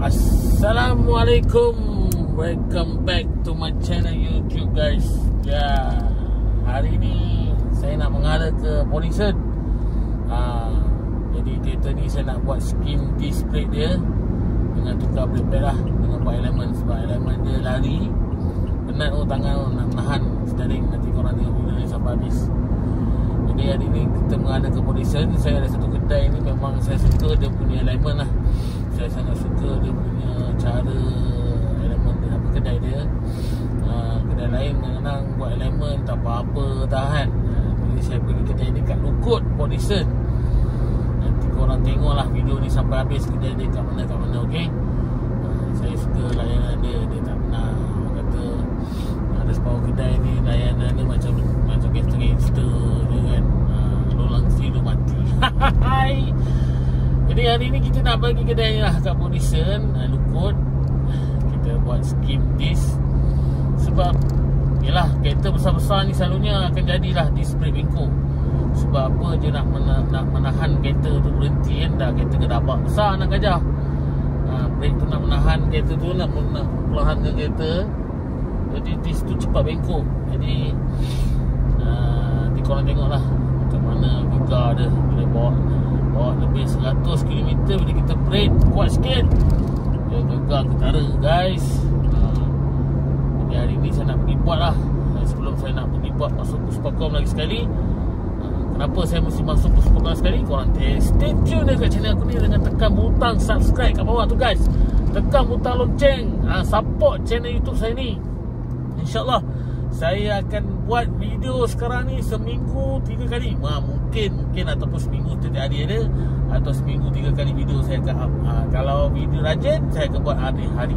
Assalamualaikum. Welcome back to my channel YouTube guys. Ya, hari ni saya nak mengarah ke Polisen. Jadi kereta ni saya nak buat skim disc brake dia dengan tukar brake pad lah, dengan buat elemen. Sebab elemen dia lari, penat tangan nak menahan steering. Nanti korang tengok video ni sampai habis. Jadi hari ni kita mengarah ke Polisen. Saya ada satu kedai ni, memang saya suka dia punya elemen lah. Saya sangat suka dia punya cara elemen dia, apa kedai dia. Kedai lain kadang-kadang buat elemen tak apa-apa tahan. Jadi saya pergi kedai ni kat Lukut Polisen. Nanti korang tengoklah video ni sampai habis, kedai dia kat mana okey. Saya suka layanan dia. Dia tak pernah orang kata ada separuh kedai ni layanan dia macam gangster je kan. Lolang silu mati. Jadi hari ni kita nak bagi kedai ni lah kat Polisen Lukut. Kita buat skim disc. Sebab yelah, kereta besar-besar ni selalunya akan jadilah disc brake bengkok. Sebab apa, dia nak menahan kereta tu berhenti kan. Dah kereta gedabak besar nak gajah, brake tu nak menahan kereta tu, nak perlahankan kereta. Jadi disc tu cepat bengkok. Jadi nanti korang tengok lah macam mana gegar dia bila bawa lebih 100 km. Bila kita brake kuat sikit, dia gegar ketara guys. Jadi hari ni saya nak pergi buat lah. Sebelum saya nak pergi buat, masuk Puspakom lagi sekali. Kenapa saya mesti masuk Puspakom sekali? Korang stay tune dekat channel aku ni dengan tekan butang subscribe kat bawah tu guys. Tekan butang lonceng, support channel YouTube saya ni. InsyaAllah saya akan buat video sekarang ni seminggu 3 kali. Mungkin ataupun seminggu setiap hari ada, atau seminggu 3 kali video saya akan up. Kalau video rajin, saya akan buat hari-hari.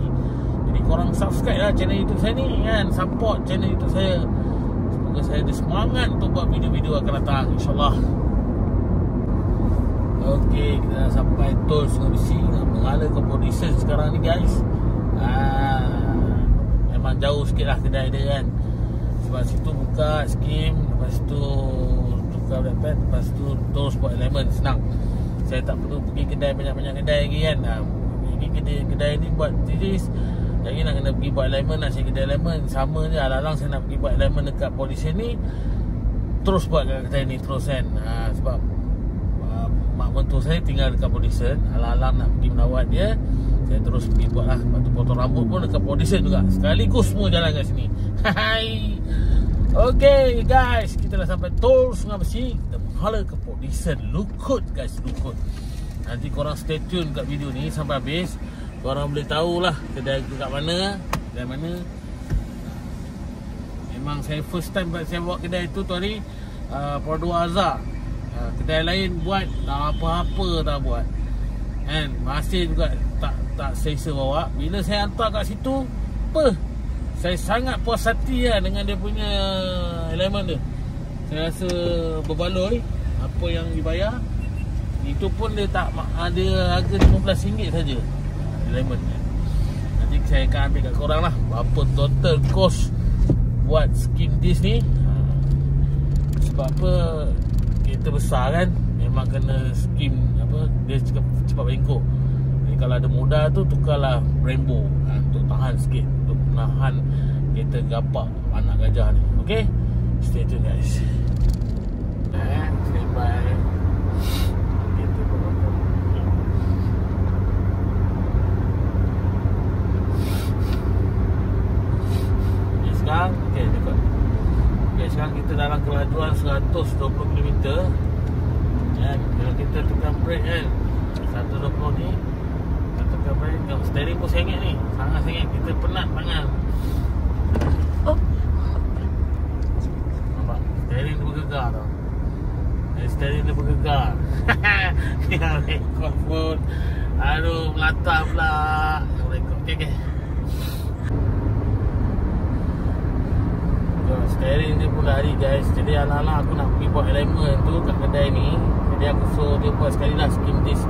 Jadi korang subscribe lah channel YouTube saya ni kan, support channel YouTube saya. Semoga saya ada semangat untuk buat video-video akan datang, InsyaAllah. Okey, kita dah sampai tol Sungai Besi. Nak mengalah ke Polisen sekarang ni guys. Memang jauh sikit lah kedai dia kan. Sebab situ buka skim, lepas tu tukar brake pad, lepas tu terus buat elemen, senang. Saya tak perlu pergi kedai banyak-banyak kedai lagi kan. Ini kedai ni buat tiris, lagi nak kena pergi buat elemen, nak cari kedai elemen. Sama je, alang-alang saya nak pergi buat elemen dekat Polisen ni, terus buat kat kedai ni terus kan. Sebab mak mentua saya tinggal dekat Polisen, alang-alang nak pergi melawat dia, saya terus pergi buat lah. Lepas tu potong rambut pun dekat Polisen juga, sekaligus semua jalan kat sini. Okay guys, kita dah sampai tol Sungai Besi. Kita menghala ke Polisen Lukut guys, Lukut. Nanti korang stay tune kat video ni sampai habis. Korang boleh tahulah kedai kat mana, kedai mana. Memang saya first time saya buat kedai tu hari Perdua Azhar. Kedai lain buat tak apa-apa tak buat kan, masih juga tak selesa bawa. Bila saya hantar kat situ, saya sangat puas hati lah dengan dia punya elemen dia. Saya rasa berbaloi apa yang dibayar. Itu pun dia tak ada harga RM15 saja elemen. Nanti saya akan ambil kat korang lah berapa total cost buat skim disc ni. Sebab apa, kereta besar kan, memang kena skim apa, dia cepat bengkok. Jadi kalau ada modal tu, tukarlah Brembo untuk tahan sikit, untuk menahan kereta gapak anak gajah ni. Okay, stay tune guys. Stand by. Sekarang okay, dekat. Okay, sekarang kita dalam kelajuan 120 km. Dan kalau kita tekan brake kan 120 ni, kita tekan brake, steering pun sengit ni, sangat sengit. Kita penat tangan. Nampak? Steering dia bergegar tau. Steering dia bergegar. Yang rekod pun, aduh, melata pula yang rekod. Okay. Steering dia pun lari guys. Jadi alang-alang aku nak pergi buat elemen tu kat kedai ni, jadi aku suruh dia buat sekali lah skim disc.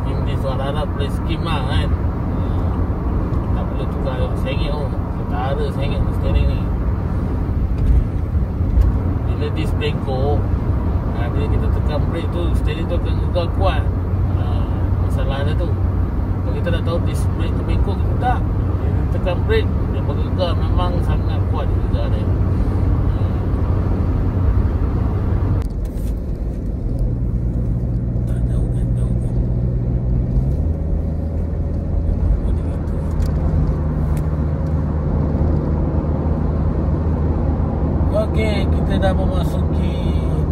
Skim disc tu alang-alang boleh skim lah kan. Tak perlu tukar sengit tu, ketara sengit steering ni. Bila disc bengkok, bila kita tekan brake tu, steering tu akan gegar kuat. Masalah dia tu, kalau kita tak tahu brake dia bergegar memang sangat kuat gegar dia. Tak jauh kan. Okey, kita dah memasuki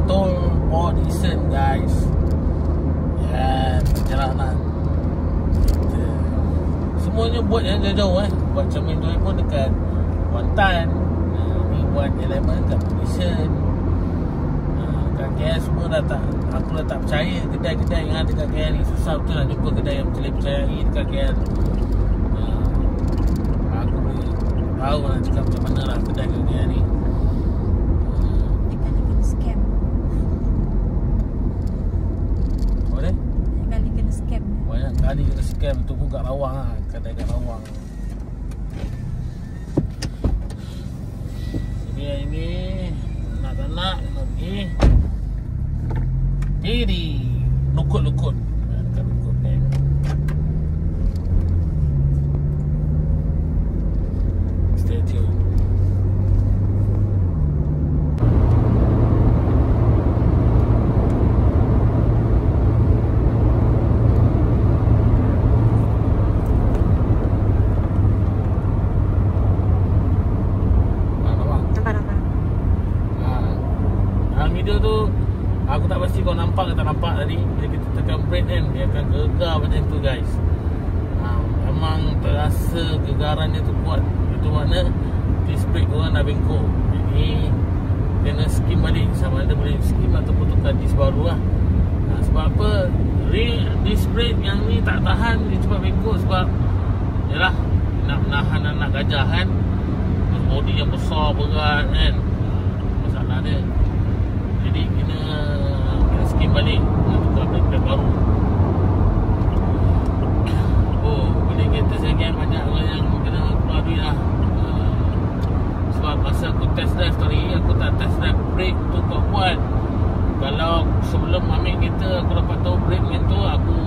tol Port Dickson guys. Ya, perjalanan kita semuanya buat yang jauh-jauh buat Cermin tu pun dekat Kuantan, ni buat elemen kat Port Dickson, kat KL semua dah tak, aku dah tak percaya kedai-kedai yang ada kat KL ni. Susah betul nak jumpa kedai yang boleh percayai dekat KL. Aku boleh tahu nak cakap macam mana lah kedai kat KL ni. Banyak kali kena scam tu pun kat Rawang lah. Kedai kat Rawang. Jadi hari ni nak pergi Diri Lukut dekat Lukut ni. Stay tune. Video tu aku tak pasti kau nampak ke tak nampak tadi. Bila kita tekan brake kan, dia akan gegar macam tu guys. Memang terasa gegaran dia tu kuat. Itu makna disc brake korang dah bengkok. Jadi kena skim balik, sama ada boleh skim ataupun tukar disc baru lah. Sebab apa? Disc brake yang ni tak tahan, dia cepat bengkok. Sebab yalah, nak menahan anak gajah kan, body yang besar berat kan, masalah dia. Jadi kena skim balik, tukar brake baru. Bila kereta second banyak orang yang kena keluar duit lah. Sebab masa aku test drive tadi, aku tak test drive brake tu kuat. Kalau sebelum ambil kereta aku dapat tahu brake macam tu, aku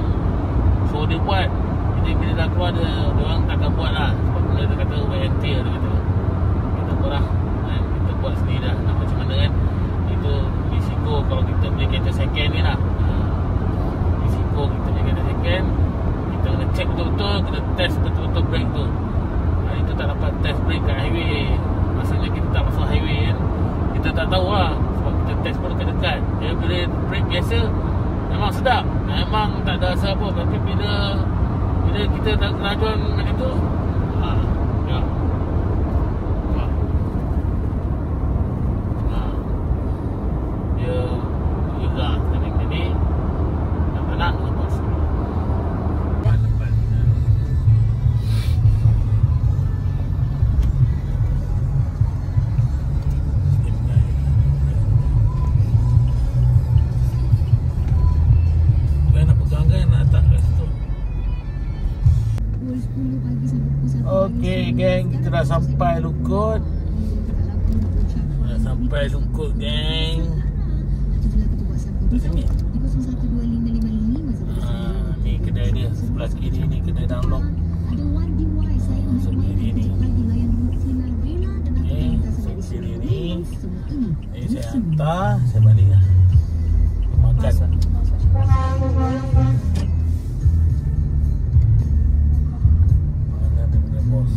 suruh dia buat. Jadi bila dah keluar dia orang takkan buat lah. Sebab dia kata wear and tear, dia kata. Kita apa lah, kita buat sendiri dah. Nak macam mana kan. Itu risiko kalau kita beli kereta second ni lah. Risiko kita beli kereta second, kita kena check betul-betul, kena test betul-betul brake tu. Itu tak dapat test brake kat highway. Maksudnya kita tak masuk highway kan, kita tak tahu lah. Sebab kita test pun dekat-dekat. Dia bila brake biasa memang sedap, memang tak ada rasa apa. Tapi bila kita tak kelajuan macam tu, ya. Dia gegar jadi nak lepas lepas nak pegang kan, nak letak kat situ. Okey geng, kita dah sampai Lukut. Geng. Di sini. Ni kedai dia, sebelah kiri ni kedai download. Sebelah kiri ni. Okey, sebelah kiri ni. Saya hantar, saya balik lah. Makan. Mana dia punya bos?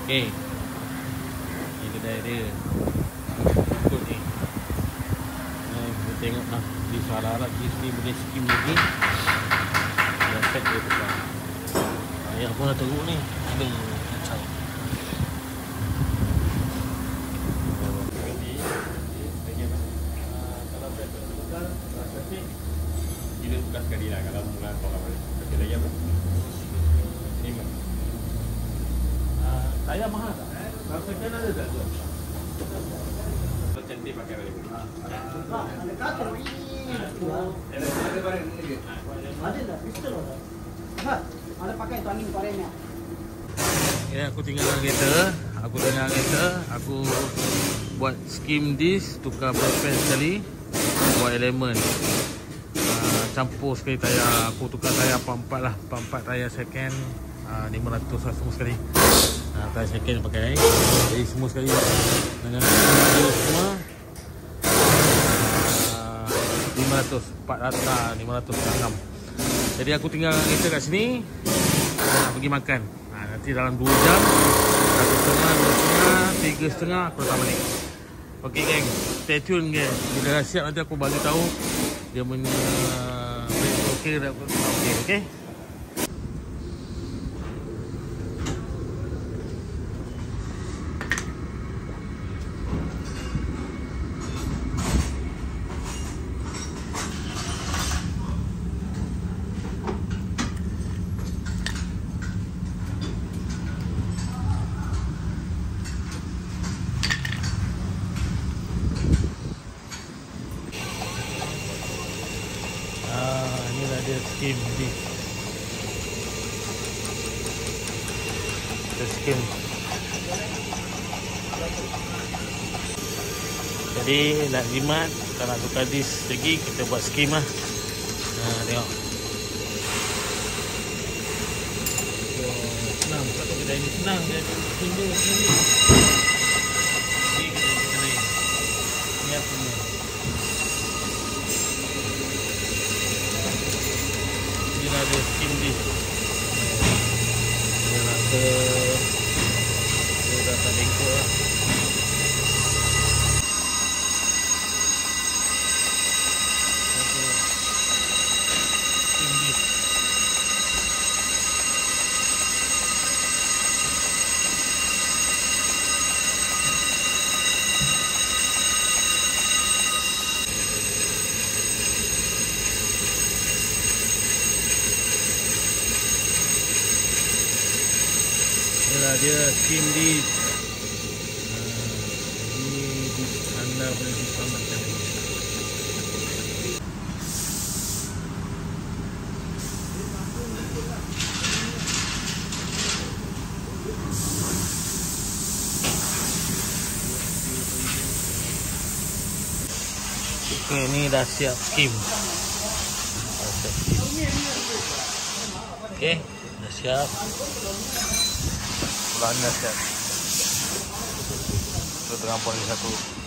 Okey, ni kedai dia. Ikut ni. Kita tengok lah. Di suara Arab di sini boleh skim lagi. Dah set dia depan. Ayah pun dah teruk ni. Aduh, kacau. Kalau saya tukar, plastik kita tukar sekali lah. Kalau mula tolak balik. Okey, lagi apa? Ini tayar mahal tak? Kalau second ada tak tu? Cantik pakai balik. Ada kater ini. Ada dah, pistol ada. Ada pakai tu angin korengnya. Ya, aku tinggalkan kereta. Aku buat skim disc, tukar brake sekali, buat elemen. Campur sekali tayar. Aku tukar tayar pump 4 lah. Pump 4 tayar second, 500 lah semua sekali. Tayar second pakai. Jadi semua sekali dengan semua 500, 400, 506. Jadi aku tinggal kereta kat sini, nak pergi makan. Nanti dalam 2 jam, 1.5, 2.5, 3.5 aku datang balik. Okey geng, stay tune geng. Bila dah siap nanti aku bagi tahu dia punya okey dah okey. Inilah dia skim ni. Skim. Jadi nak jimat, kita nak tukar disk lagi, kita buat skim lah. Tengok. Senang, satu kedai ni senang dia tunjuk sini. Ni kita naik. Ni apa ni? Ada skim disk. Dia rasa dia dah tak bengkok lah. Skim disk. Inilah dia skim disk. Ini anda boleh diselamatkan. Okey, ni dah siap skim. Okey, dah siap. Pelanggan siap. Itu tengah polis 1.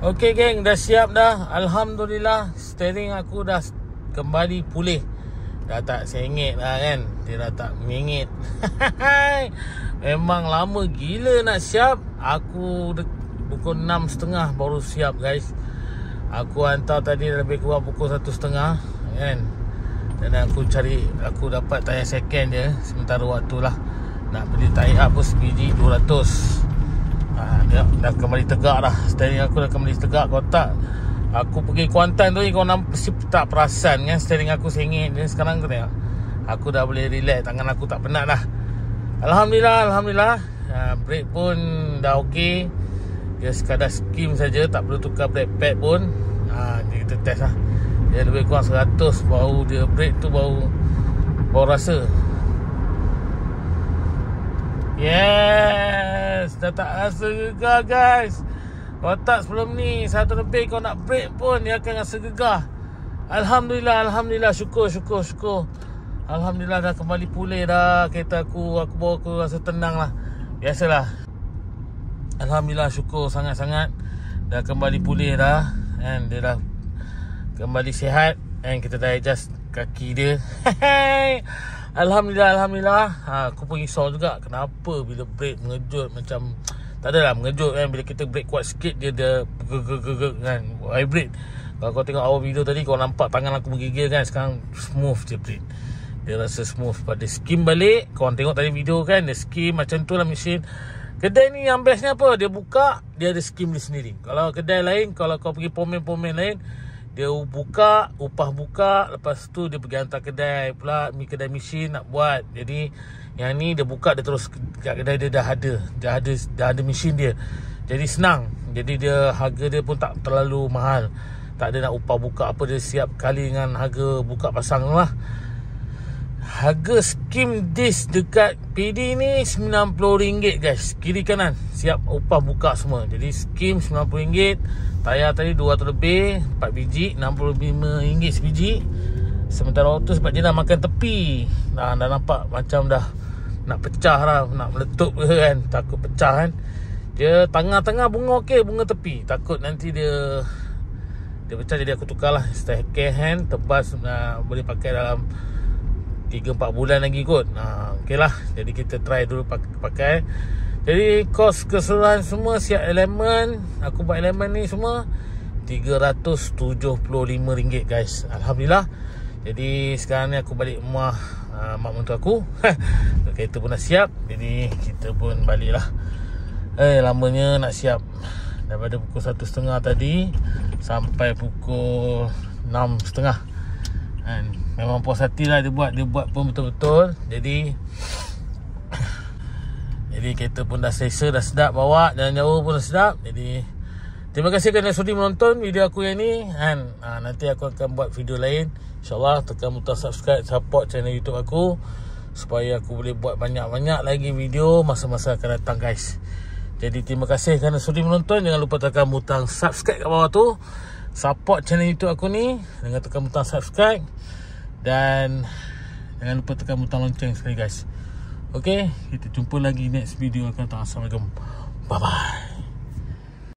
Okey geng, dah siap dah. Alhamdulillah, steering aku dah kembali pulih. Dah tak sengit lah kan. Dia dah tak mengit. Memang lama gila nak siap. Aku pukul 6.30 baru siap guys. Aku hantar tadi lebih kurang pukul 1.30 kan. Dan aku dapat tayar second je sementara waktu lah. Nak beli tayar pun sebiji 200. Dia dah kembali tegak dah. Steering aku dah kembali tegak. Kau tak, aku pergi Kuantan tu, kau nampak tak perasan kan steering aku sengit. Dan sekarang kau tengok, aku dah boleh relax. Tangan aku tak penat dah. Alhamdulillah. Brake pun dah okey. Dia sekadar skim saja, tak perlu tukar brake pad pun. Ni kita test lah. Dia lebih kurang 100 baru dia brake tu baru rasa. Yes, dah tak rasa gegar guys. Kalau tak sebelum ni 100 lebih kau nak brake pun dia akan rasa gegar. Alhamdulillah. Syukur. Alhamdulillah dah kembali pulih dah kereta aku bawa aku rasa tenang lah. Biasalah. Alhamdulillah, syukur sangat-sangat dah kembali pulih dah. And dia dah kembali sihat. And kita dah adjust kaki dia. Alhamdulillah. Aku pun risau juga kenapa bila brake mengejut macam, tak adalah mengejut kan. Bila kita brake kuat sikit dia kan, vibrate. Kalau kau tengok awal video tadi, kau nampak tangan aku menggigil kan. Sekarang smooth je brake. Dia rasa smooth. Pada skim balik, korang tengok tadi video kan, dia skim macam tu lah mesin. Kedai ni yang bestnya apa? Dia buka, dia ada skim dia sendiri. Kalau kedai lain, kalau kau pergi pomen lain, dia buka, upah buka, lepas tu dia pergi hantar kedai pula, kedai mesin nak buat. Jadi yang ni dia buka, dia terus kat kedai dia dah ada mesin dia. Jadi senang. Jadi dia harga dia pun tak terlalu mahal. Tak ada nak upah buka apa, dia siap kali dengan harga buka pasang lah. Harga skim disc dekat PD ni RM90 guys. Kiri kanan siap upah buka semua. Jadi skim RM90. Tayar tadi 200 lebih, 4 biji, RM65 sebiji. Sementara auto sebab dia dah makan tepi. Dah nampak macam dah nak pecah lah, nak meletup ke kan. Takut pecah kan. Dia tengah-tengah bunga okey, bunga tepi. Takut nanti dia pecah, jadi aku tukar lah. Second hand, tebas, boleh pakai dalam 3-4 bulan lagi kot. Okey lah. Jadi kita try dulu pakai. Jadi kos keseluruhan semua siap elemen, aku buat elemen ni semua RM375 guys. Alhamdulillah. Jadi sekarang ni aku balik rumah mak mentua aku. Kereta pun dah siap. Jadi kita pun balik lah. Lamanya nak siap. Daripada pukul 1.30 tadi sampai pukul 6.30. And memang puas hati lah dia buat pun betul-betul. Jadi kereta pun dah selesa, dah sedap bawa, jalan jauh pun dah sedap. Jadi terima kasih kerana sudi menonton video aku yang ni. And nanti aku akan buat video lain, InsyaAllah. Tekan butang subscribe, support channel YouTube aku, supaya aku boleh buat banyak-banyak lagi video masa-masa akan datang guys. Jadi terima kasih kerana sudi menonton. Jangan lupa tekan butang subscribe kat bawah tu, support channel YouTube aku ni dengan tekan butang subscribe. Dan jangan lupa tekan butang lonceng sekali guys. Okay, kita jumpa lagi next video akan datang. Assalamualaikum. Bye bye.